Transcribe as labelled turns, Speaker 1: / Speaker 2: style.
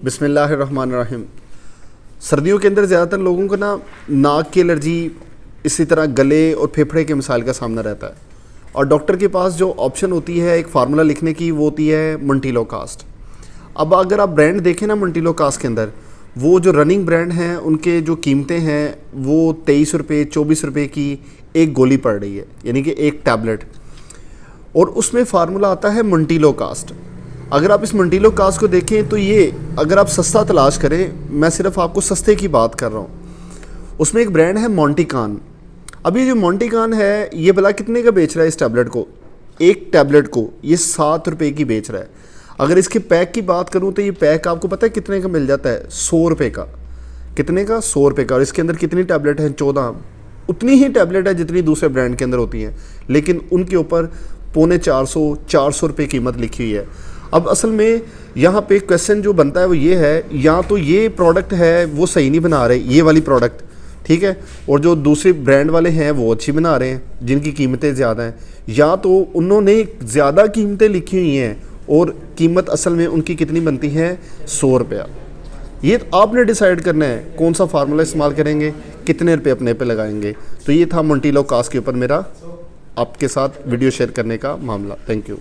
Speaker 1: बिस्मिल्लाहिर्रहमानिर्रहीम। सर्दियों के अंदर ज़्यादातर लोगों को ना नाक की एलर्जी, इसी तरह गले और फेफड़े के मसाइल का सामना रहता है और डॉक्टर के पास जो ऑप्शन होती है एक फार्मूला लिखने की, वो होती है मंटीलो कास्ट। अब अगर आप ब्रांड देखें ना मंटीलो कास्ट के अंदर, वो जो रनिंग ब्रांड हैं उनके जो कीमतें हैं वो 23 रुपये 24 रुपये की एक गोली पड़ रही है, यानी कि एक टैबलेट, और उसमें फार्मूला आता है मंटीलो कास्ट। अगर आप इस मंटीलो कास्ट को देखें तो ये अगर आप सस्ता तलाश करें, मैं सिर्फ आपको सस्ते की बात कर रहा हूँ, उसमें एक ब्रांड है मोंटीकान। अभी ये जो मोंटीकान है ये भला कितने का बेच रहा है इस टैबलेट को? एक टैबलेट को ये 7 रुपये की बेच रहा है। अगर इसके पैक की बात करूँ तो ये पैक आपको पता है कितने का मिल जाता है? 100 रुपये का। कितने का? 100 रुपये का। और इसके अंदर कितनी टैबलेट हैं? 14। उतनी ही टैबलेट है जितनी दूसरे ब्रांड के अंदर होती हैं, लेकिन उनके ऊपर 350-400 रुपये कीमत लिखी हुई है। अब असल में यहाँ पे क्वेश्चन जो बनता है वो ये है, या तो ये प्रोडक्ट है वो सही नहीं बना रहे, ये वाली प्रोडक्ट, ठीक है, और जो दूसरे ब्रांड वाले हैं वो अच्छी बना रहे हैं जिनकी कीमतें ज़्यादा हैं, या तो उन्होंने ज़्यादा कीमतें लिखी हुई हैं और कीमत असल में उनकी कितनी बनती है? 100 रुपया। ये आपने डिसाइड करना है कौन सा फार्मूला इस्तेमाल करेंगे, कितने रुपये अपने पे लगाएंगे। तो ये था मंटीलो कास्ट के ऊपर मेरा आपके साथ वीडियो शेयर करने का मामला। Thank you.